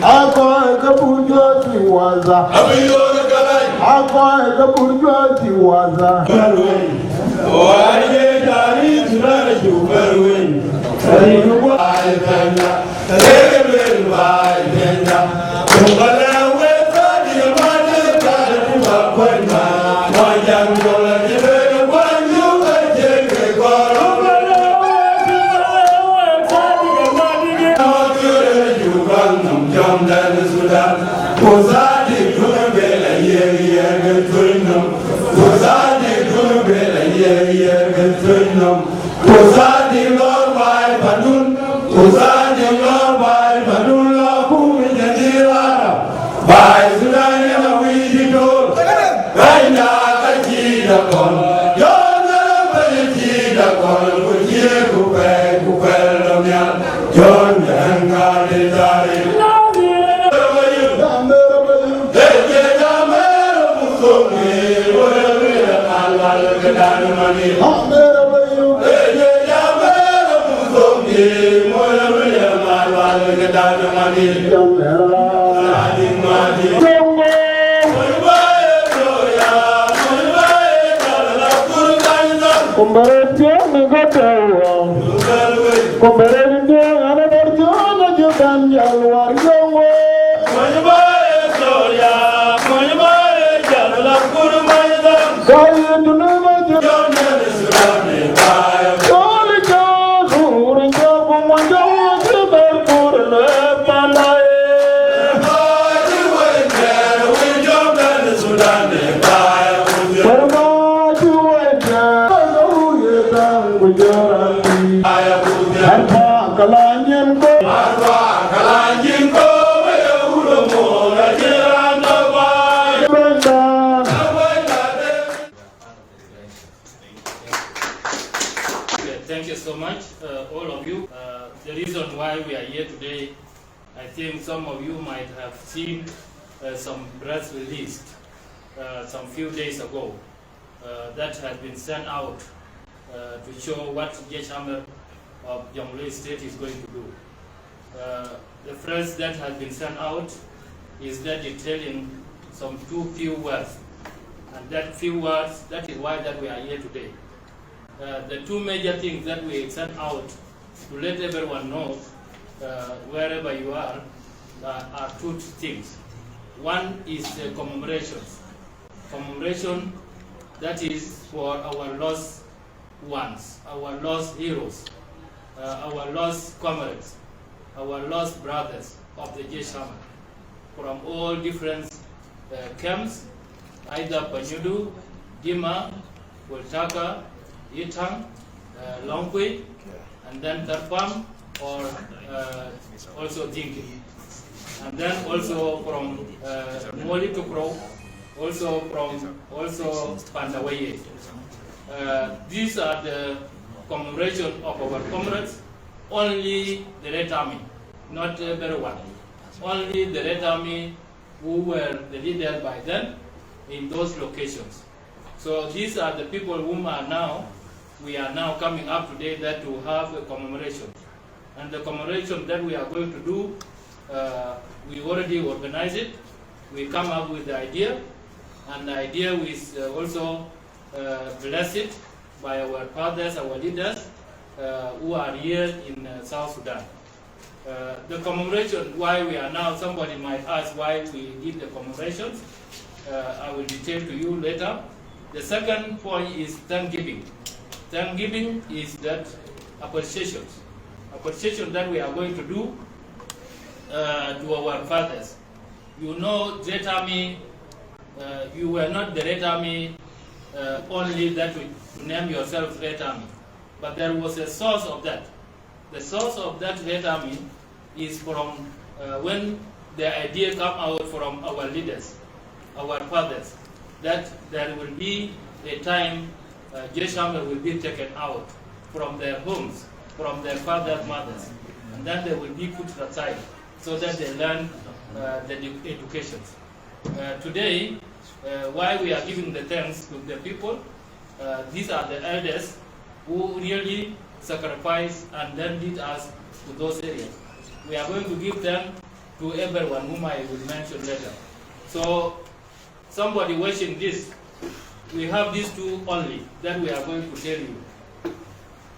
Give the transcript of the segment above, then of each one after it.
Ako the bourgeoisie was Ako the bourgeoisie was Thank you so much, all of you. The reason why we are here today, I think some of you might have seen some press release some few days ago that has been sent out to show what Jeshamer of Jonglei State is going to do. The phrase that has been sent out is that detailing some few words, and that few words, that is why that we are here today. The two major things that we sent out to let everyone know wherever you are two things. One is commemorations. Commemoration, that is for our lost ones, our lost heroes, our lost comrades, our lost brothers of the Jeshamer from all different camps, either Panyudu, Dima, Woltaka, Yitang, Longkwe, and then Tarpam, or also Dinki. And then also from Mwoli to Crow, also from Pandawaye. These are the commemoration of our comrades, only the Red Army, not everyone. Only the Red Army who were the leaders by then in those locations. So these are the people whom we are now coming up today that to have a commemoration. And the commemoration that we are going to do, we already organized it. We come up with the idea, and the idea is also blessed by our fathers, our leaders, who are here in South Sudan. The commemoration, why we are now, somebody might ask why we did the commemorations. I will detail to you later. The second point is Thanksgiving. Thanksgiving is that appreciation that we are going to do to our fathers. You know, Red Army, you were not the Red Army only that you name yourself Red Army, but there was a source of that. The source of that Red Army is from when the idea came out from our leaders, our fathers, that there will be a time Jeshamer will be taken out from their homes, from their fathers, mothers, and then they will be put aside so that they learn the education. Today, why we are giving the thanks to the people, these are the elders who really sacrificed and then lead us to those areas. We are going to give them to everyone whom I will mention later. So, somebody watching this, we have these two only that we are going to tell you.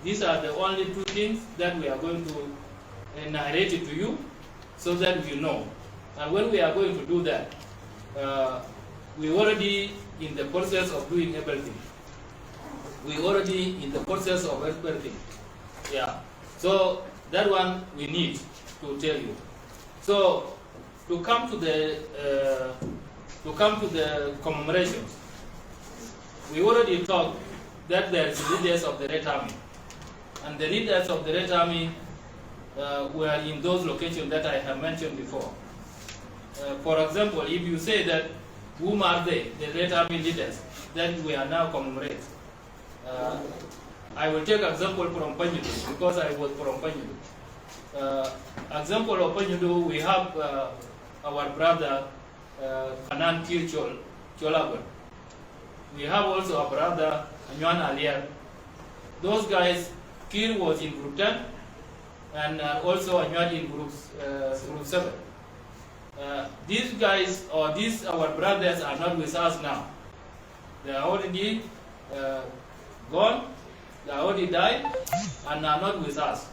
These are the only two things that we are going to narrate it to you so that you know. And when we are going to do that, we already in the process of doing everything. We already in the process of everything. Yeah. So that one we need to tell you. So to come to the commemoration, we already talked that there is leaders of the Red Army, and the leaders of the Red Army were in those locations that I have mentioned before. For example, if you say that whom are they, the Red Army leaders that we are now commemorating, I will take example from Panyudu because I was from Panyudu. Example of Panyudu, we have our brother Kanan Kir Cholagon. We have also a brother Anyuan Alier. Those guys, Kir was in group 10 and also Anyuan in group 7. These guys, or these our brothers, are not with us now. They are already gone, they already died, and are not with us.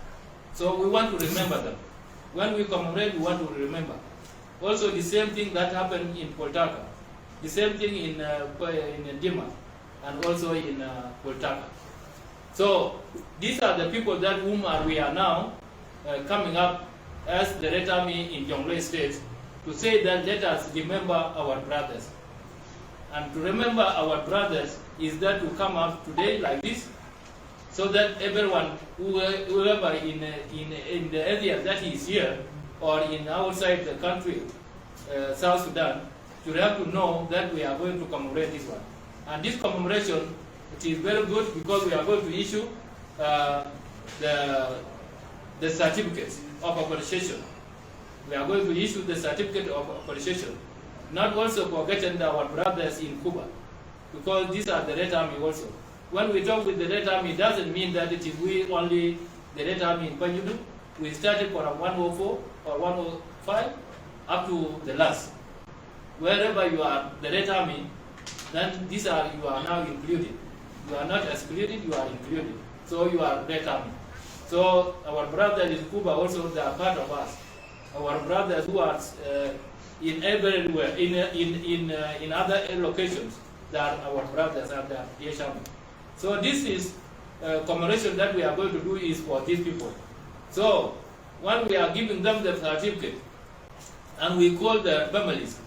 So we want to remember them. When we commemorate, we want to remember. Also the same thing that happened in Poltaka, the same thing in Dima, and also in Poltaka. So these are the people that we are now coming up as the Red Army in Jonglei State to say that let us remember our brothers. And to remember our brothers is that to come out today like this, so that everyone, whoever in the area that is here or in outside the country, South Sudan, should have to know that we are going to commemorate this one. And this commemoration, it is very good because we are going to issue the certificates of appreciation. We are going to issue the certificate of appreciation, not also forgetting our brothers in Cuba, because these are the Red Army also. When we talk with the Red Army, it doesn't mean that it is we only the Red Army in Panyudu. We started from 104 or 105 up to the last. Wherever you are the Red Army, then you are now included. You are not excluded, you are included. So you are Red Army. So our brothers in Cuba also, they are part of us. Our brothers who are in everywhere, in other locations, they are our brothers and they are the Army. So this is commemoration that we are going to do is for these people. So when we are giving them the certificate, and we call the families,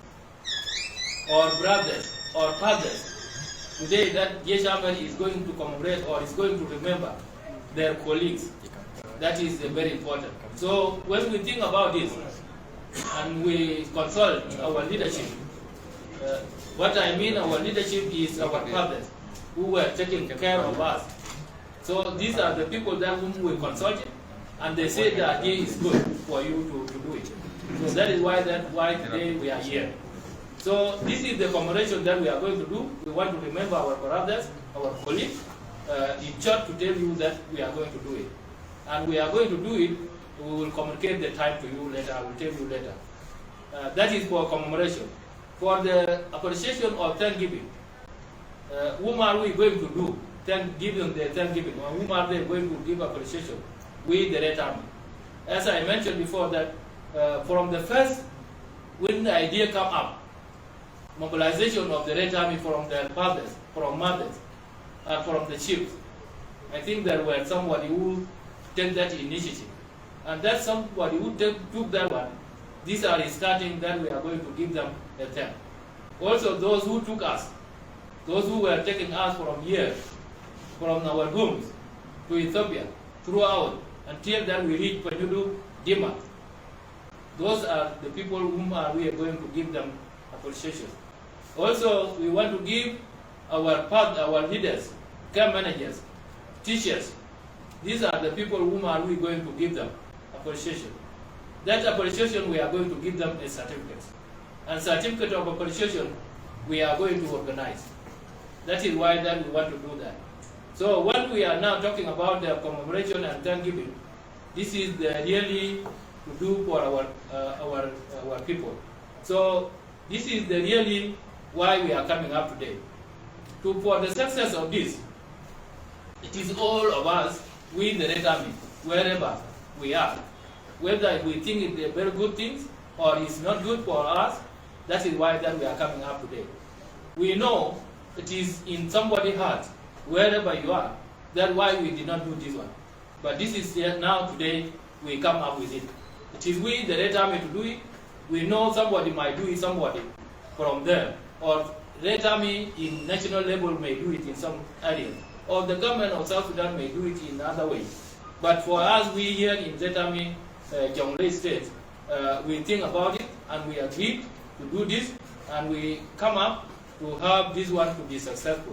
or brothers, or fathers, today that Yeshaman is going to commemorate or is going to remember their colleagues. That is very important. So when we think about this, and we consult our leadership, what I mean our leadership is our fathers, who were taking care of us. So these are the people that whom we consulted, and they say the idea is good for you to do it. So that is why today we are here. So this is the commemoration that we are going to do. We want to remember our brothers, our colleagues, in short to tell you that we are going to do it. And we are going to do it, we will communicate the time to you later, I will tell you later. That is for commemoration. For the appreciation of Thanksgiving, whom are we going to do? Giving the Thanksgiving, or whom are they going to give appreciation? We, the Red Army. As I mentioned before that, from the first, when the idea come up, mobilization of the Red Army from their fathers, from mothers, and from the chiefs, I think there were somebody who took that initiative. And that somebody who took that one, these are starting that we are going to give them a thank. Also those who took us, those who were taking us from here, from our homes to Ethiopia, throughout, until then we reach Panyudu, Dima. Those are the people whom we are going to give them appreciation. Also, we want to give our leaders, camp managers, teachers. These are the people whom we going to give them appreciation. That appreciation we are going to give them a certificate. And certificate of appreciation we are going to organize. That is why that we want to do that. So when we are now talking about the commemoration and Thanksgiving, this is the really to do for our people. So this is the really why we are coming up today. For the success of this, it is all of us, we the Red Army, wherever we are, whether we think it's a very good thing or it's not good for us. That is why that we are coming up today. We know it is in somebody's heart, wherever you are. That's why we did not do this one. But this is now today we come up with it. It is we, the Red Army, to do it. We know somebody might do it, somebody from there. Or Red Army in national level may do it in some areas. Or the government of South Sudan may do it in other ways. But for us, we here in Red Army, Jonglei State, we think about it and we agreed to do this, and we come up to have this one to be successful.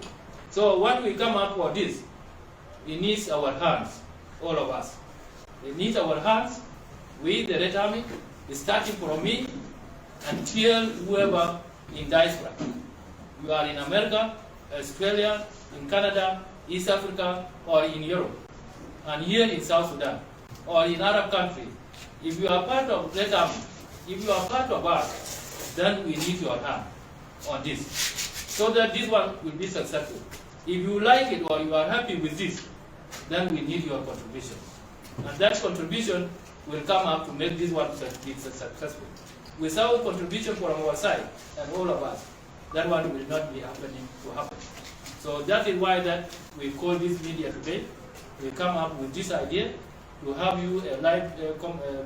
So when we come up for this, it needs our hands, all of us. It needs our hands. We, the Red Army, starting from me until whoever in diaspora. You are in America, Australia, in Canada, East Africa, or in Europe, and here in South Sudan, or in Arab countries. If you are part of Red Army, if you are part of us, then we need your hand on this, so that this one will be successful. If you like it or you are happy with this, then we need your contribution. And that contribution will come up to make this one be successful. Without contribution from our side, and all of us, that one will not be happening to happen. So that is why that we call this media today. We come up with this idea to have you a live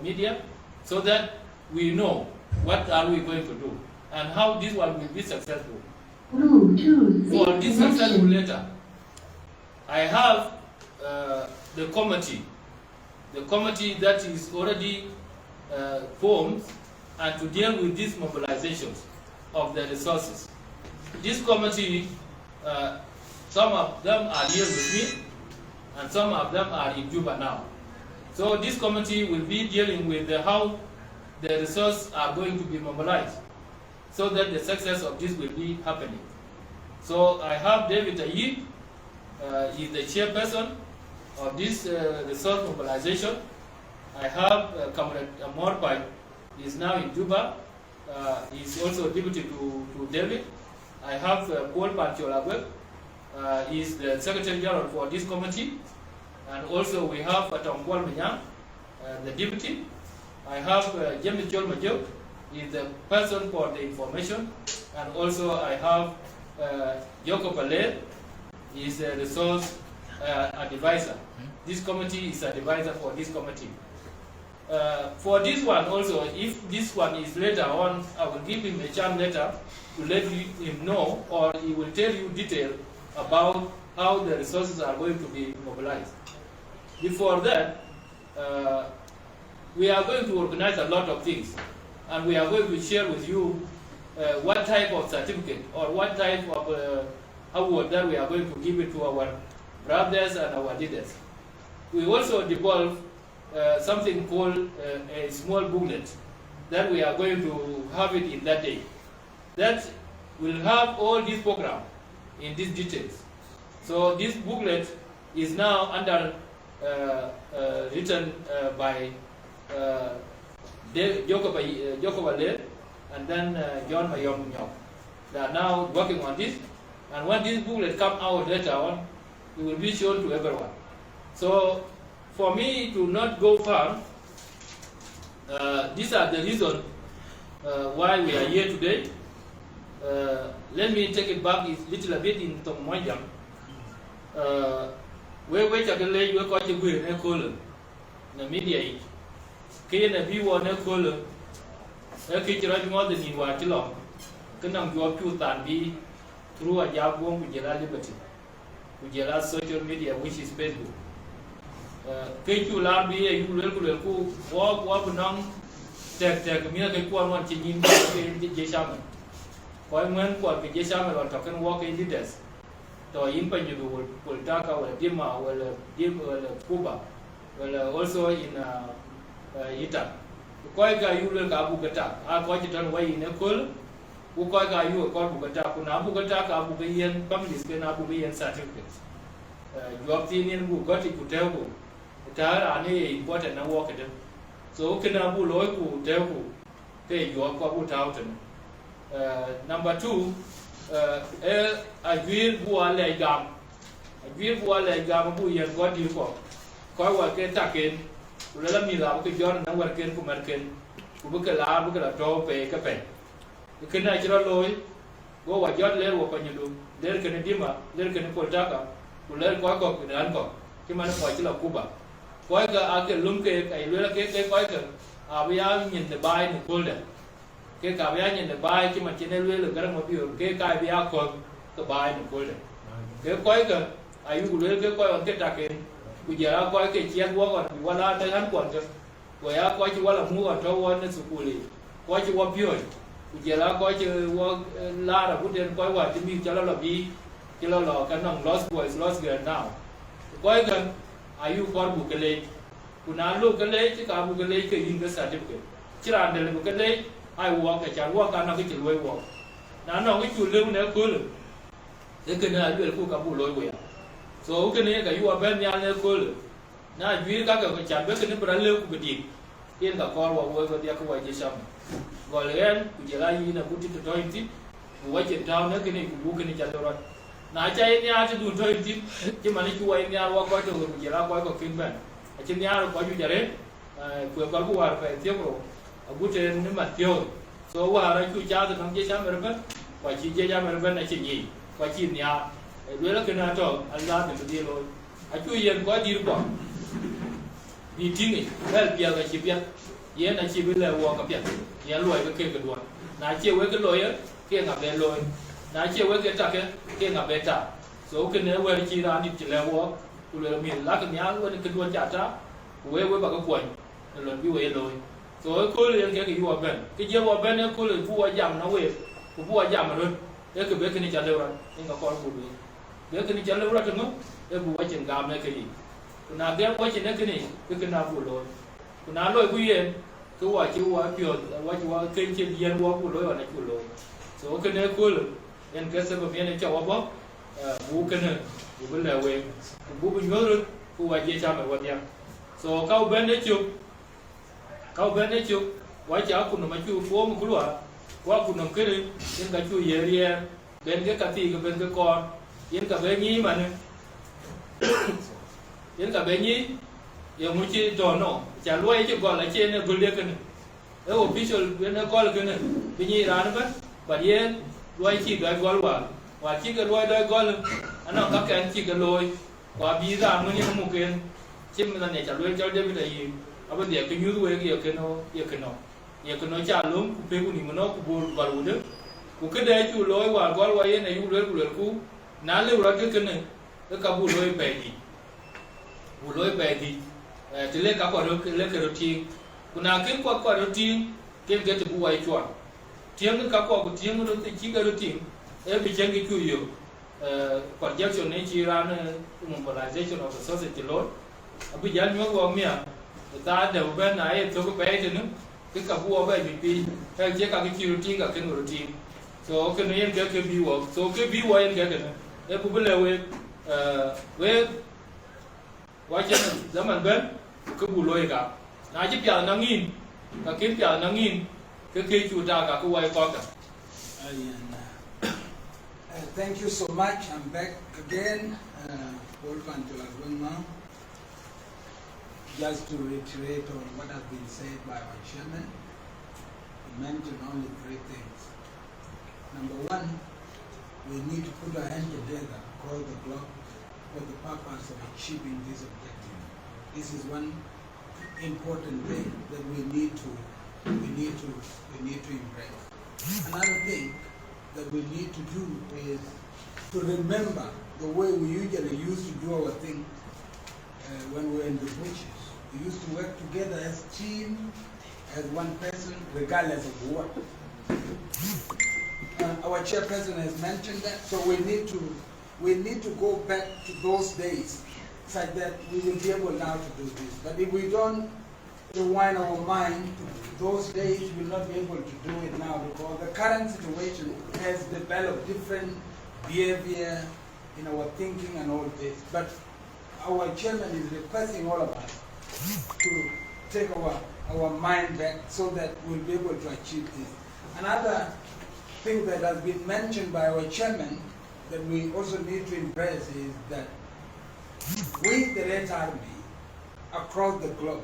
media, so that we know what are we going to do and how this one will be successful. For this successful letter, I have the committee that is already formed and to deal with these mobilizations of the resources. This committee, some of them are here with me and some of them are in Juba now. So this committee will be dealing with how the resources are going to be mobilized, so that the success of this will be happening. So I have David Ayiik, he's the chairperson of this resource mobilization. I have Comrade Amuor Pach, he's now in Juba. He's also deputy to David. I have Paul Pancholagwe, he's the Secretary General for this committee. And also we have Tongwal Minyang, the deputy. I have James Chol Majuk, is the person for the information, and also I have Yoko Pale, is a resource advisor. This committee is a advisor for this committee. For this one also, if this one is later on, I will give him a chance later to let him know, or he will tell you detail about how the resources are going to be mobilized. Before that, we are going to organize a lot of things, and we are going to share with you what type of certificate or what type of award that we are going to give it to our brothers and our leaders. We also developed something called a small booklet that we are going to have it in that day. That will have all these programs in these details. So this booklet is now under written by Jokobale and then John Mayom Nyok. They are now working on this, and when this booklet comes out later on, it will be shown to everyone. So for me to not go far, these are the reasons why we are here today. Let me take it back a little bit in Tongmoyang. We take a lay, we got you in a color. The media, Kayan a view on a color. A kitchen running more than in what long. Can I go up to Tanbi through a job one with your liberty, with your last social media, which is Facebook. Kayu Lambi, you will walk along, take me like one changing the Jeshaman. When what the Jeshaman or talking walk in the desk. To impan you will talk our Dima, well, Dim, Cuba, well, also in Ita. Koika, you look Abu Gata, I got it on way in a cool. Ukoika, you a call Bugata, Abu Gata, Abu Bayan, Pamlis, Abu Bayan certificates. You have seen who got it to tell you. Tara, important and walk at them. So kena bu loy ku teu ku ke yo ko bu tau ten. Number 2 agwir bu ale gam. Agwir bu ale gam bu yen go di ko wa ke taken ulela mi la ke jon na war ken ku mar ken ku bu ke la to pe ka pe. Kena jira loy go wa jot ler wo ko nyu ler ken dima ler ken ko taka ku ler ko dan ko ki man ko chi la kuba ko ga ake lum ke ai ler ke ko ga abya nyin de bai ni kulde ke ka bya nyin de bai ki man chi ne ler ga mo bi ke ka bya ko ke bai ni kulde ke ko ga ayu ku ler ke ko on ke take ku ja ko ke chi wo ko wala ta han ko ga ko ya ko chi wala mu ko to won ne su kuli ko chi wo pyo ku ja ko chi wo la ra ku den ko wa chi mi cha la bi ki lo lo kan nong lost boys lost girl now ko ga ayu ko bu ke le ku na lu ke le chi ka bu ke le ke yin ga certificate chi ran de bu ke le ai wo ka cha wo ka na ke chi loi wo na no ke chu le ne ko le e ke na lu ku ka bu loi wo ya so ke ne ga yu ba nya ne ko le na ju ka ka cha be ke ne bra le ku bi yin ga ko wo wo ga dia ko wa je sham go le en ku je la yi na ku ti to ti ku wa je down ne ke ne ku bu ke ne cha do na cha in ya tu to ti ki mani ku wa in ya wa ko to je la ko kin ben a chin ya ko ju jare ku ko ku war pe ti ko a gu te ni ma tio so wa ra ku cha to nang je cha mer ben wa chi je ja mer ben na chi ni wa chi nya le la ke na to Allah de di lo a chu yen ko di ko di ti ni bel pia ga chi pia ye na chi bi le wo ka pia ye lo ga ke do na chi we ke lo ye ke nga be lo na che we ke ta ke nga beta so ke ne we chi ra ni le wo ku le mi la ke nya we ke do cha ta we ba ka ko lo bi we lo so ko le ke ki wo ben ke je wo ben ko le bu wa jam na we ku bu wa jam ro e ke be ke ni cha le ra ni nga ko ku be be ke ni cha le ra ke no e bu wa chen ga me ke ni ku na be wa chen ne ke ni ke na bu lo ku na lo ku ye ke wa chi wa pyo wa ke chen yen wo ku lo wa na ku lo so ke ne ko le en ke se ba viene cha wa bo bu ke ne bu le we bu bu nyo ku wa je cha me wa dia so ka ben ne chu wa cha ku no ma chu fo mu ku wa ku no ke en ka chu ye rie ben ke ka ti ke ben ke ko en ka be ni ma ne en ka be ni ye mu chi do no cha lo ye chu go la che ne bu le ke ne e official ben ne ko le ke ne bi ni ra ne ba ye lôi chỉ đôi gol và chỉ cái đôi gol anh nó các cái anh chỉ cái lôi và bây giờ mới những một cái chim mình này trả lôi cho đây là gì ở bên địa cái nhú đuôi cái nó trả luôn cũng phải cũng nó cũng buồn vào luôn đấy cũng cái đấy chủ lôi và gol vậy này nhú lôi cũ ná lưu ra cái này cái cả buồn lôi bè thì thì lấy cả quả đôi lấy cái routine cũng nào cái quả routine cái từ buổi vậy chọn tiếng cái có tiếng nó chỉ cái tiếng em bị chẳng cái cùi nhiều conjunction này chỉ ra nên mobilization of the society load bây giờ nhớ qua mía ta đều bên này tôi có bé thì nữa cái cả vua về bị hay chỉ cả cái routine cả cái routine so cái này em cái view so cái view em cái em cũng biết là về quá chân zaman bên cái bù lôi cả nãy chỉ giờ năng in cả kiếm giờ năng in cái chủ ta cả cái quay con cả. Thank you so much. I'm back again. Welcome to Laguna. Just to reiterate on what has been said by our chairman, he mentioned only 3 things. Number 1, we need to put our hands together across the globe for the purpose of achieving this objective. This is one important thing that we need to embrace. Another thing that we need to do is to remember the way we usually used to do our thing when we were in the bushes. We used to work together as a team, as one person, regardless of what. Our chairperson has mentioned that, so we need to go back to those days such that we will be able now to do this. But if we don't rewind our mind to those days, we will not be able to do it now because the current situation has developed different behavior in our thinking and all this. But our chairman is requesting all of us to take our our mind back so that we'll be able to achieve this. Another thing that has been mentioned by our chairman that we also need to embrace is that we, the Red Army, across the globe,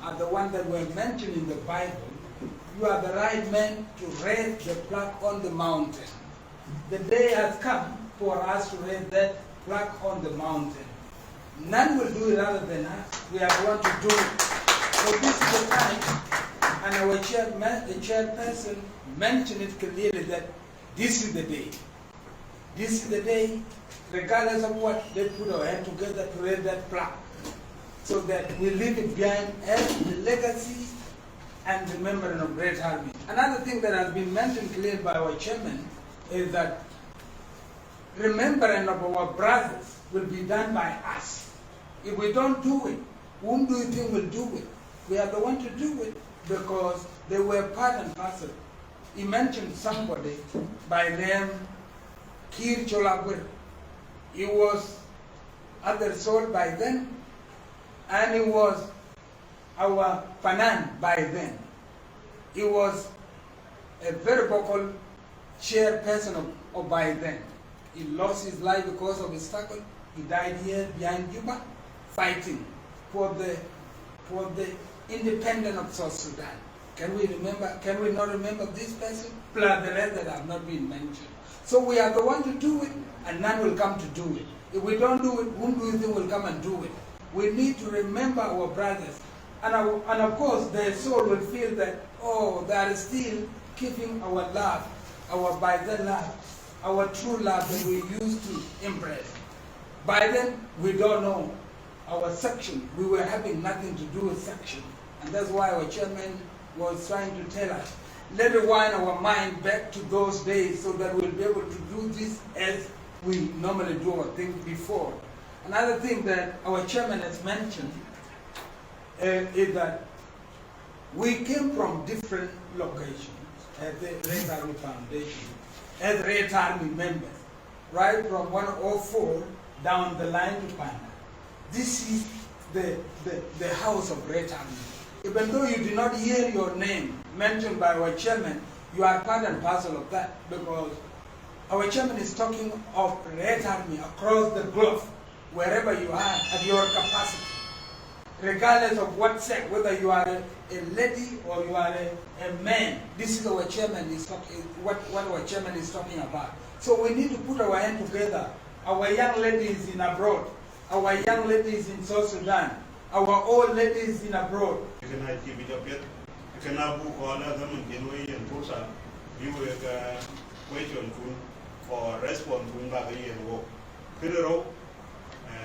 are the ones that were mentioned in the Bible. You are the right man to raise the flag on the mountain. The day has come for us to raise that flag on the mountain. None will do it other than us. We are the one to do it. So this is the time, and our chairperson mentioned it clearly that this is the day. This is the day, regardless of what, they put our hand together to raise that flag, so that we leave it behind as the legacy and remembrance of Red Army. Another thing that has been mentioned clearly by our chairman is that remembrance of our brothers will be done by us. If we don't do it, whom do you think will do it? We are the one to do it because they were part and parcel. He mentioned somebody by name Kir Cholagwe. He was other sold by then, and he was our Fanan by then. He was a very vocal chairperson of by then. He lost his life because of his struggle. He died here behind Juba, fighting for the independence of South Sudan. Can we not remember this person? Plus the rest that have not been mentioned. So we are the one to do it, and none will come to do it. If we don't do it, whom do you think will come and do it? We need to remember our brothers. And of course, their soul will feel that, oh, they are still keeping our love, our by then love, our true love that we used to embrace. By then, we don't know our section. We were having nothing to do with section. And that's why our chairman was trying to tell us, let us wind our mind back to those days so that we'll be able to do this as we normally do our things before. Another thing that our chairman has mentioned is that we came from different locations at the Red Army Foundation, as Red Army members, right from 104 down the line to Panda. This is the house of Red Army. Even though you did not hear your name mentioned by our chairman, you are part and parcel of that, because our chairman is talking of Red Army across the globe, wherever you are, at your capacity. Regardless of what sex, whether you are a lady or you are a man, this is our chairman is talking, what our chairman is talking about. So we need to put our hand together. Our young ladies in abroad, our young ladies in South Sudan, our old ladies in abroad. For response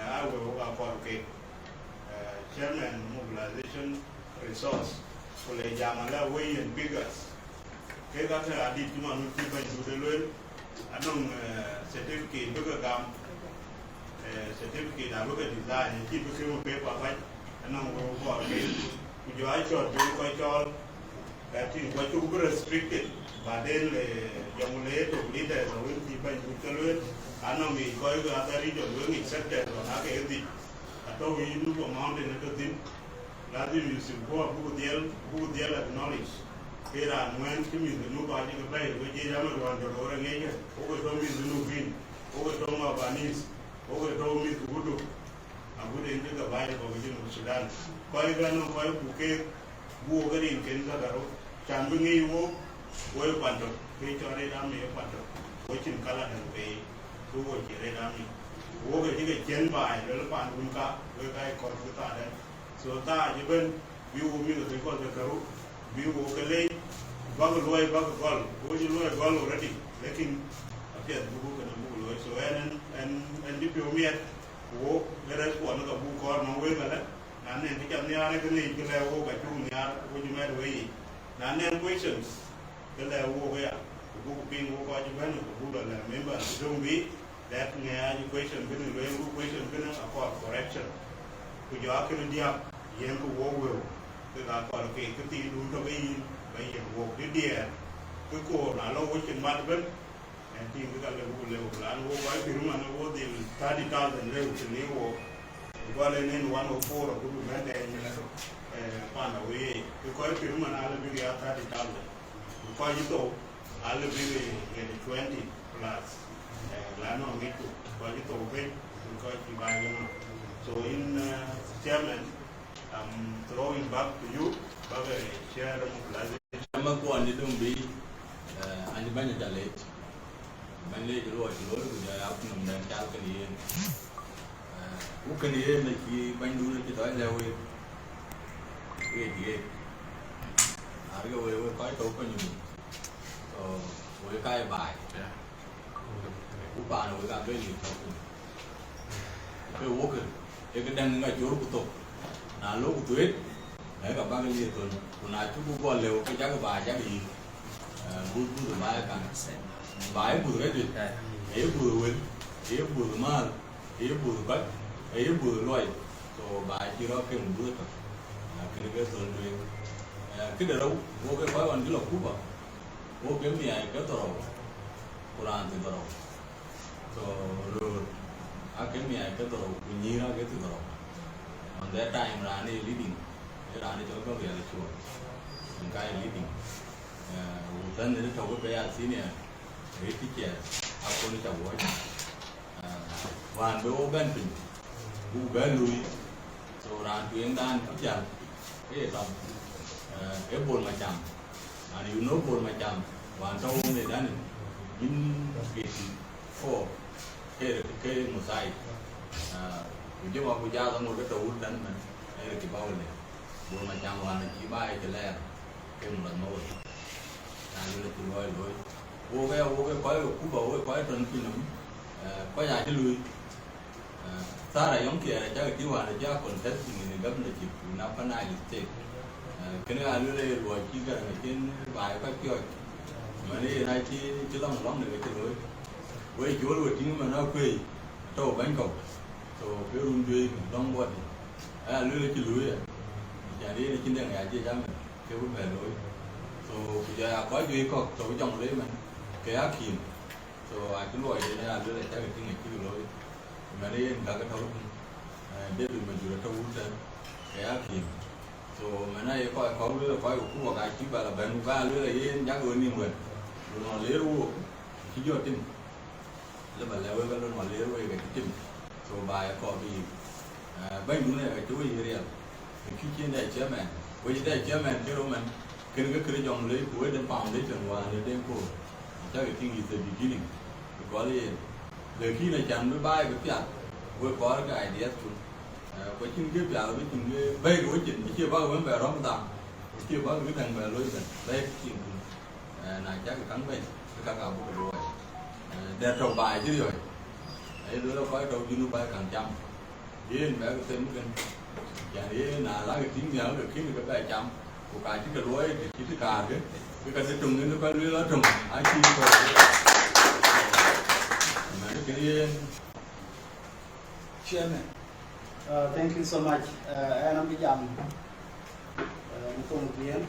I will chairman mobilization resource for the Jamala way and figures. I did to man to the loan. I don't certificate, bigger gum, certificate, I look at design and keep a paper fight. And I'm going to go with your eye shot, quite all. I think what you were restricted, but then Jonglei to leaders or will keep a loan. I know me, going to other region will accepted on Ayiik. I told you to a mountain at the thing. Lazim you should go up who deal acknowledge. Here and when to me the new party to play, which is Amuor Pach or Ayiik, over told me the new green, over told my Banis, over told me to Wudu. I would enter the Bible of Sudan. Koigano, Koi Bouquet, who over in Kenzagaro, Chambungi Wo, Well Panto, which are Red Army Panto, which in color and pay, who was Red Army. Over here, Jen by Relapant Bunka, where I call the so that even we will meet because the Karu, we will collate, Bagaloy, Bagol, which is a goal already, making appear the book and a book. So, and if you meet, walk, let us go another book or no way, and then become the Arabic, you will walk by 2 yards, what you might weigh. And then questions, the walk where the book being walk out, you remember, don't be. That question about correction. Could you actually have young walk will? The qualification to do the by walk the deer. The core, I know which in Madban, and think we got a level plan. Walk by the room and over the 30,000 level to live walk. Because in 104 of the men found a way. Because you man, I'll be 30,000. Because you know, I'll be 20 plus. Lano Miku, because you know, because you buy them. So in Chairman, I'm throwing back to you, but share I'm not going to be and the manager late. Mainly the Lord, which I have to know that calculate. Who can hear the key when you look at the way? 88. I go away quite open. So we can't buy. Who buy we got really talking. If you walk it, you can then get your book. Now look to it. I got back a little. When I took a ball, level, I got a buy. Good to the buy can buy good ready. Able with, able the man, able the cut, able the light. So buy your can do it. I can get on doing. Cái đầu vô cái khói còn cái lộc cúp à, vô cái mì này cái tàu, Quran từ tàu, rồi cái mì này cái tàu, nhìn ra cái từ tàu, còn cái time ra này leading, cái ra này cho cái việc là chùa, cái leading, dân này nó cái bé xí này, cái kia, áp con nó chào gọi, hoàn với ô bên mình, u bên lui, rồi ra chuyện đan cũng chẳng, cái gì xong. Cái bồn mà chậm, anh yêu nốt bồn mà chậm, hoàn sau này đã nên in cái for cái một sai, chứ mà bây giờ một cái tàu đánh mình, đây là cái bao này, bồn mà chậm hoàn là chỉ bay cái lẻ, cái một lần thôi, anh là từ rồi rồi, vô cái quái cú bầu cái quái trần phi nấm, quái dài cái lùi, xa là giống kia là chắc cái hoàn là chắc còn thích thì người gấp là chỉ nó phải này được cái này là đây rồi chỉ cần trên bài các kiểu mà đây này chỉ lắm được cái rồi với chỗ rồi chính mà nó quỳ trâu bánh cầu rồi cái run duy đông bọt lưới chỉ lưới nhà đi là chính là ngày chỉ dám cái bút về rồi rồi bây giờ có duy có tổ trong đấy mình cái ác kìm rồi ai cũng gọi đây là lưới là chắc cái này chỉ rồi mà đây cả cái thấu để được mình vừa thấu trên cái ác kìm so mana ko ko lu ko ku ga ki bala ben ga lu le ya go ni ngwe no le ru ki jo tin le ba le we ga no le ru ga tin so ba ko bi ben du ne ga chu yi ri ki chen dai chairman we dai chairman ke ro man ken ga kre jong le ku den foundation wa le den ko cha ga tin is the beginning ko le khi na chan với ba ga pya we ko ga idea tu với chính cái việc với chính cái bây đối trình chưa bao vấn về đó mà chưa bao cái thằng về lối mình đây chuyện này chắc cái cắn bên cái cắn nào cũng rồi để trầu bài chứ rồi đấy đứa nó có trầu chứ nó bài càng trăm với bé cái tên cái nhà đi là lá cái tiếng nhớ được khiến cái bài trăm của cái cái lối chỉ cái cà cái cái trùng nó có lưới nó trùng ai chi rồi mà cái Chairman. Thank you so much. And I'm Jam Mukhon.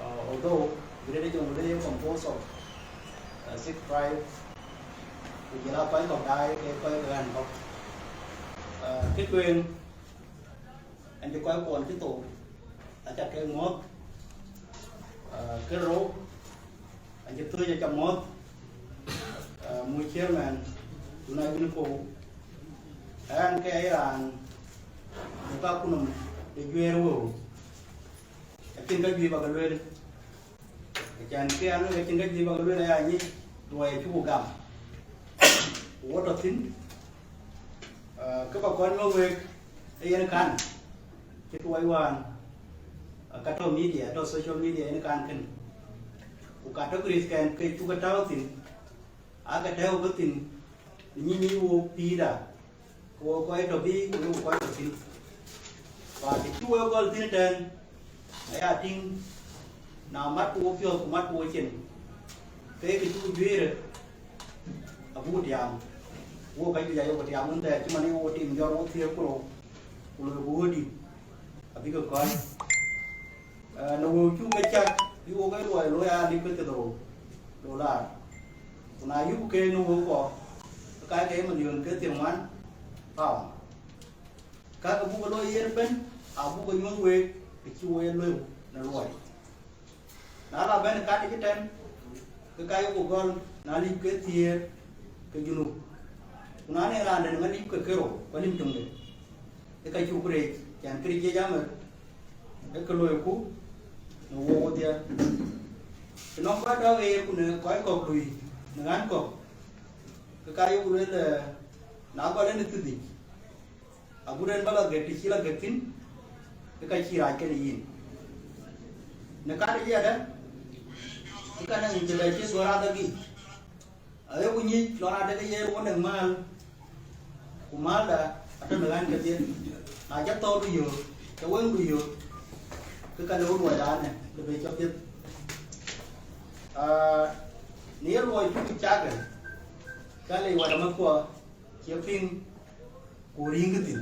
Although we did it composed of 6 tribes, we are quite of die, and cái quyền anh chỉ quay quần cái tủ là chặt cái mốt cái rô anh chỉ tươi cho chậm mốt mùi chia màn tụi này cũng phụ anh cái ấy là người ta cũng nằm để duy rồi trên cái gì vào cái lưới chẳng cái anh cái trên cái gì vào cái lưới này anh nhỉ rồi chú bộ gầm của đợt tính các bà con ngồi về đây anh can cái tuổi hoàn các trò media trò social media anh can cần của các trò cái scan cái chú cái trao tin cái trao cái tin như vô pi đã của quay trò bi của quay trò tin và cái chú có tin trên ấy tin nào mắt của phiêu của mắt của trên cái chú duy rồi vụ tiệm vụ cái gì vậy tiệm vấn đề chứ mà nếu vụ tiệm do nó thiếu của vụ đi bây giờ coi nó chú cái chắc vụ cái loại lối ăn đi cái đồ là còn ai giúp cái nó có cái mà nhường cái tiền mắn phòng các cái bu lôi yên bên bu cái nhung về cái chu yên lôi là rồi nó là bên cái trên cái của con nó đi cái thiê cái du lịch nó này là nên nó đi cái kero có đi trong đấy cái chu kre chẳng kre gì mà cái lôi cũ nó vô thì nó có đó về cũng có cọc đùi nó ăn cọc cái của đấy là nó có đến từ gì abu đến bao giờ cái chỉ là cái tin cái chỉ là cái gì nó cái gì đó cái này mình chỉ để chỉ xóa ra đi ở cái gì xóa ra cái gì cũng đừng mal cũng mal là ở trong ăn cái tiền à chắc to bây giờ cái quên bây giờ cái nó đuổi ra này để về cho tiếp nếu rồi chúng ta cái này gọi là mắc qua chiếc phim của riêng cái tiền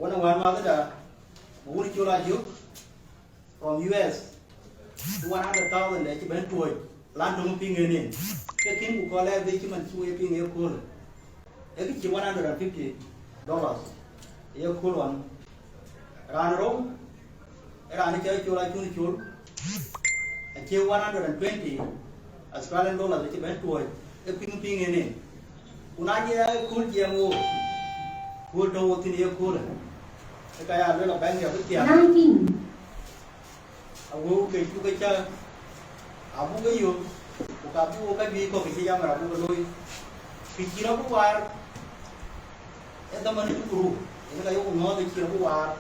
one mà cái đó bố đi cho là trước from US 100,000 để cho bên tuổi lan trong phim người này cái phim của con lẽ vì chứ mình chui phim người cool cái chỉ $150 yêu cool one ran rong ran chơi cho lại chun chỉ 120 Australian dollar để cho bên tuổi cái phim người này unajia cool gì mua cool đâu thì yêu cool cái là nó là bán nhiều cái tiền abu cái chơi abu cái gì abu cái gì có cái gì mà abu lôi cái gì đó cũng vào em tâm mình cũng đủ cái này cũng ngon cái gì đó cũng vào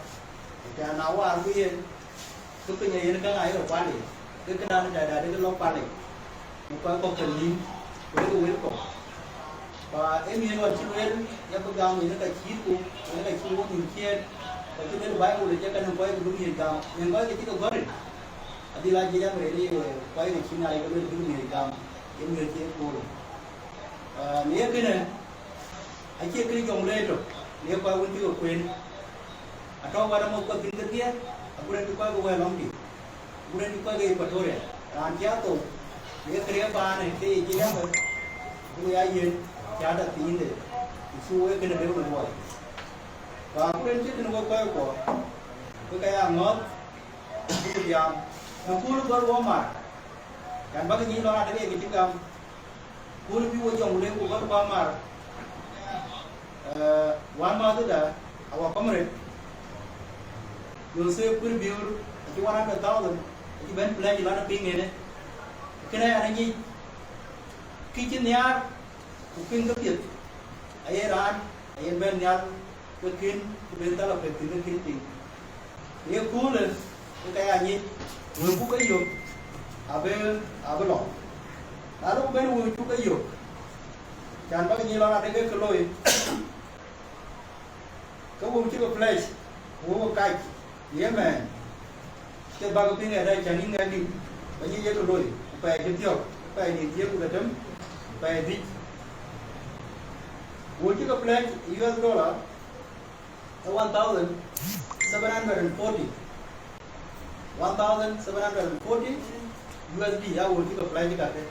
cái nào vào cái này nó cái ngày ở qua đi cái nào nó đại cái lông qua đi một cái con cần gì cái đuôi nó và em nhìn vào chữ em có gam mình nó cái chít của nó cái chữ của mình kia cái chữ nó bay của cái nó quay đúng hiện gam nhưng cái chữ nó gửi đi là gì đó về đi quay cái chữ này cái đúng hiện gam em người kia cô nếu cái này anh chia cái dòng lên rồi nếu quay quân chưa quên atau pada mau ke pintu dia kemudian juga ke long di kemudian juga ke Ecuador raja tu dia kerja bahan ke dia cái ai yên cha đã tin đấy xu cái này đều rồi và cũng đến trước nó quay của cái hàng ngót cái gì nó cú nó có mà kan bác cái lo ada cái chữ cam cú nó bị chồng lên của có mà Walmart itu dah awak Commemoration Yosef pun biur chỉ 100,000 chỉ bên play chỉ là nó pin này cái này là gì khi trên nhà cũng pin cái việc ai ra ai bên nhà cái pin bên ta là phải pin cái pin nếu cú lên cái là gì người cú cái gì à bên lọ đã lúc bên người cú cái gì chẳng bao nhiêu là cái lôi cái vùng chỉ có place vùng cái yeah man cái bao cái này đây chẳng những ngày đi bao nhiêu cái lôi phải cái tiêu phải đi tiêu cái chấm phải đi vùng chỉ có place US dollar 1,740 USD ya vùng chỉ có place cái này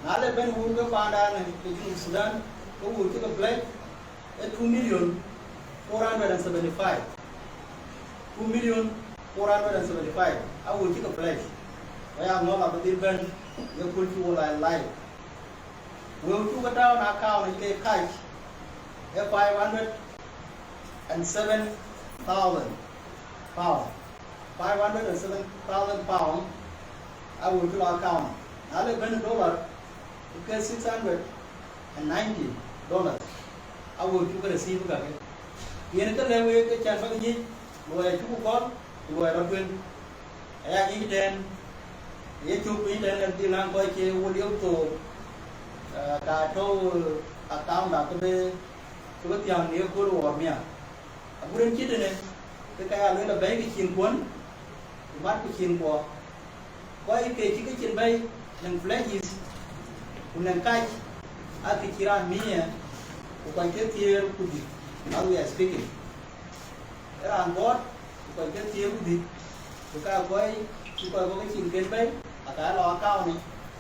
nale ben vùng cái panda này cái Sudan cái vùng chỉ có place 2,475,000 2,475,000 I will take a place. I am not a bit ben. You put you like life. Will you go down account and get cash? 507,000 pounds. 507,000 pounds. I will do account. I live in $, you get $690. I will do the receive again. Hiện cái level cái chăn bao nhiêu người chú con người làm quyền ai ý trên ý chú ý trên đi làm coi chơi vô liêu tổ cả trâu account đã cái cái tiền nếu có đồ mía bữa đến chết này cái là lấy cái chiên cuốn bắt cái chiên của coi cái chiên bay những flashes cùng những cái cái chiran mía của cái tiền của gì how we are speaking era angkot bukan ke tieu di buka koi buka ko chin ken bay aka lo account ni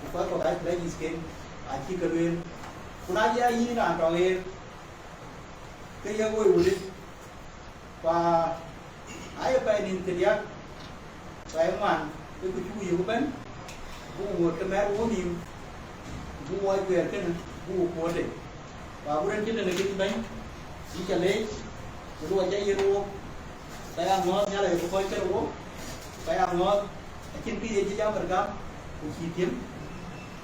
buka ko dai play is ken a chi ke wen kuna ya yi na to e ke ya wo wi và ai bay nín từ điếc bay ngoan cái cụ chú yếu bên cụ một cái mẹ uống nhiều cụ ai quyền cái này cụ của đấy và cụ đến cái này là cái bánh chỉ cho lấy cái đuôi chạy vô tay ăn ngon nhà này có coi cái uống tay ăn ngon trên cái gì chỉ giáo phần cam cụ chi tiêm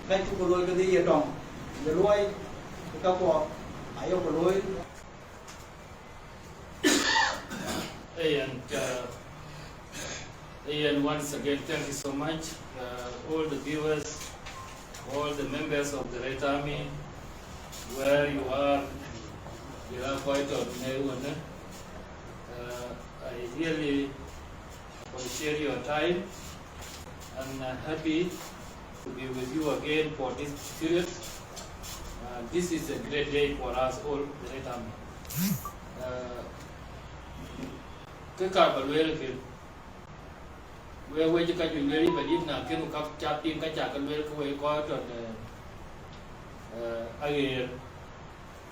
cái chú có đôi cái gì ở trong rồi đuôi cái cao cỏ ai yêu có đuôi. And once again, thank you so much, all the viewers, all the members of the Red Army, where you are quite ordinary. I really appreciate your time and happy to be with you again for this period. This is a great day for us all, the Red Army. Cái cả bảo vệ là về cho các doanh nghiệp và đi nào cái các cha tim các cha cái về cái có tròn Ayiik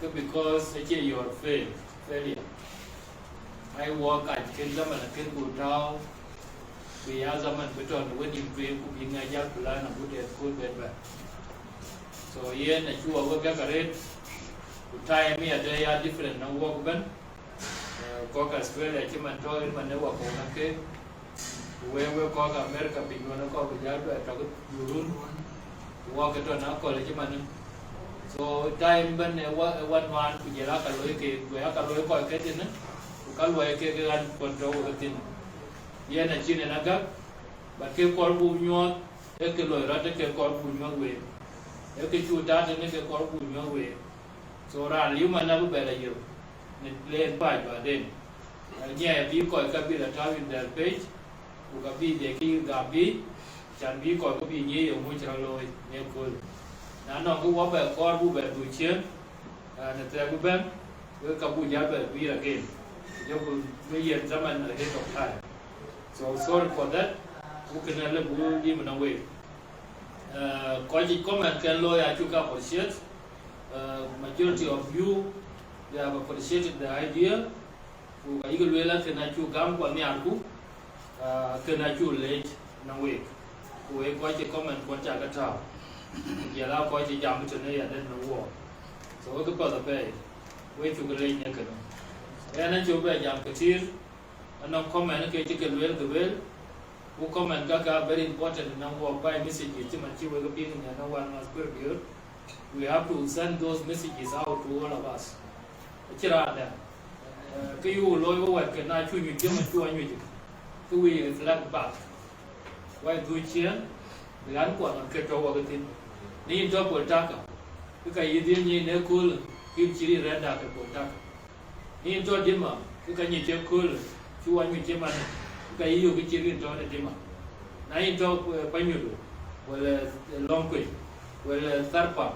because it's your failure. I work at Kinzaman and Kingu Tao. We have zaman betul when you pray ku binga ya pula na bude school bedba. So here na chua work ya kare. Time me a day are different na work ban. Koka Australia chiman toy man ne work on ke. We koka America pingwana ko ya do ta ko yurun. Work to na ko le chiman. So time ban ne one ku jela ka loy ke we ka loy ko ke tin. Ka loy ke gan control ke tin. Ye na chine na gak ba ke kor bu nyot e ke loy ra ke kor bu nyot we e ke chu ta ne ke kor bu nyot we so ra liu ma na bu be la yo ne len pa ba den nye bi ko ka bi la ta in their page ku ka bi de ki ga bi chan bi ko ka bi nye yo mu cha loy ne ko na no ku wa ba kor bu be du chen na te bu ben we ka bu ya be bi again yo ku me yen zaman ahead of time. So sorry for that. We can let you leave away. Comment can lawyer took up appreciate. Majority of you they have appreciated the idea. We are eager to can you come for me and can you late na week. We quite comment for Chagata. You allow quite a jam to nay and then the war. So we could put the pay. Wait to the late naked. And then you bear jam katir. And now comment ke chicken well the well who comment gaga very important now by messages to machi we being and no one was good. We have to send those messages out to all of us. Chira da ke you loy wo ke na chu you jam chu an you to we reflect back why do chen lan kwa an ke to wa ke tin ni to po ta ka ka yi din ni ne cool kim chiri renda ke po ta ni to dima ka ni che cool chú anh mình chơi mà cái yêu cái chuyện đó là gì mà nãy cho bao nhiêu rồi là long quỷ là sarpa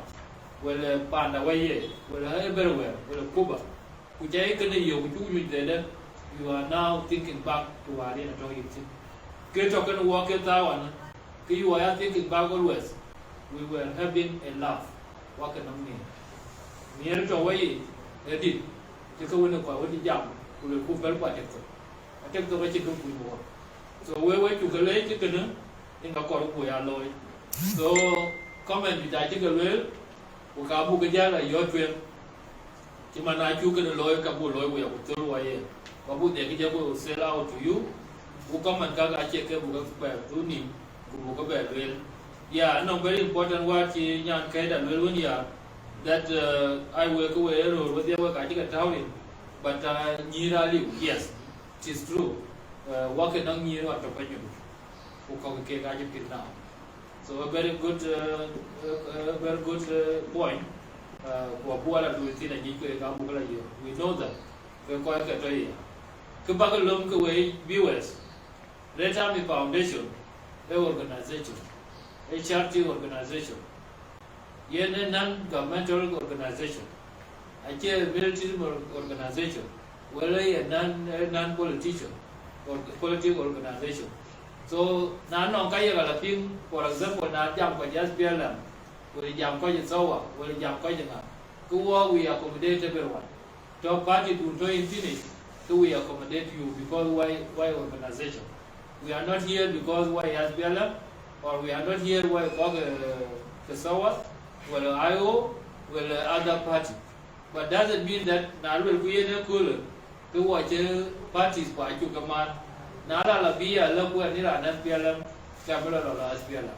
là panda vậy là everywhere là Cuba cứ chơi cái này yêu cái chú mình để you are now thinking back to our in a cái cho cái work cái tao anh cái you are thinking back always we were having a laugh what cái năm này cho vậy edit chứ không có phải đi jam rồi cũng phải qua được take the way to go. So we to the lake chicken in the corner we are loy. So comment with that chicken well, Ukabu Gajala, your twin. Timana, you can loy Kabu loy, we have to away. Babu de Gijabu will sell out to you. Who come and Gaga check a book of to me, who go back well. Yeah, no, very important what Yan Kada Melunia that I work away or with the work I take a town. But Nira, yes. It is true. Working on you at the venue, who come now. So a very good point. We know that. We're quite a tray. Kubakalum Kuwait viewers. Red Army Foundation, a organization, a charity organization, yet a non-governmental organization, a military organization. Well, a non-politician or political organization. So, now, for example, now jump by SPLA, where jump quite a sour, where jump quite a we accommodate everyone. Top party to join finish, so we accommodate you because why organization. We are not here because why SPLA, or we are not here why Kasawa, well IO, well other party. But doesn't mean that now will be in a cooler to watch parties by Chukaman. Nala la Bia, look where near an SPLM, Camilla or SPLA.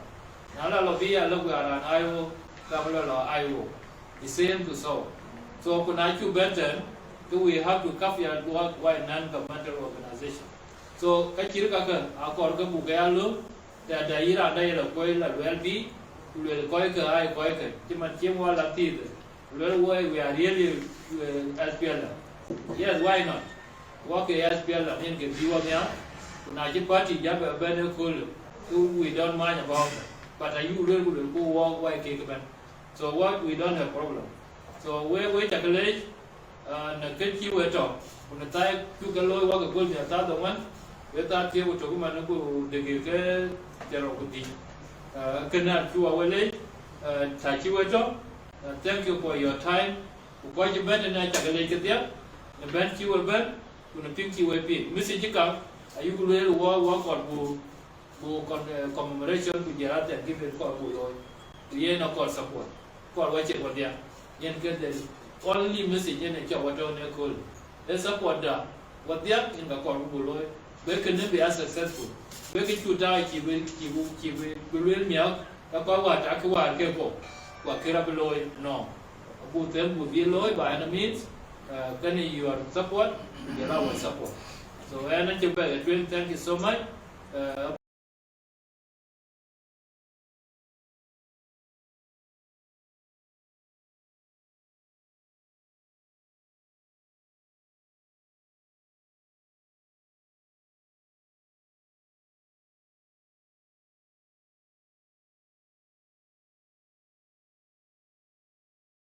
Nala la Bia, look where an IO, Camilla or IO. The same to so. So, Kunachu better, do we have to copy and work why non-governmental organization. So, Kachiraka, Akorga Bugalo, that the Ira Daila Coil will be, will Koika, I Koika, Timan Kimwa Latin. Well, why we are really SPLA. Yes, why not? Walk a SPLA in Giviwamia, Naji party, Jabba Benner Cool, we don't mind about it. But are you really going to go walk white cake? So what we don't have problem. So we calculate na get you at all. When the time you can lower walk a good the one, we thought you would talk about the Gilke Jerokudi. Cannot do our late, touch you at all. Thank you for your time. Quite a better night calculated there. The bench you will burn, when the pink you will be. Mrs. Jicam, are you will walk on commemoration to Gerard and give it for the end of course support. For what you want there. Yen get the only message in a job what on a call. Let's support that. What they are in the Corbulo, we can never be as successful. We can to die, he will milk, about what Aqua Kepo, what Kerabeloy, no. Put them would be loy by any means, then your support, your our support. So, thank you so much.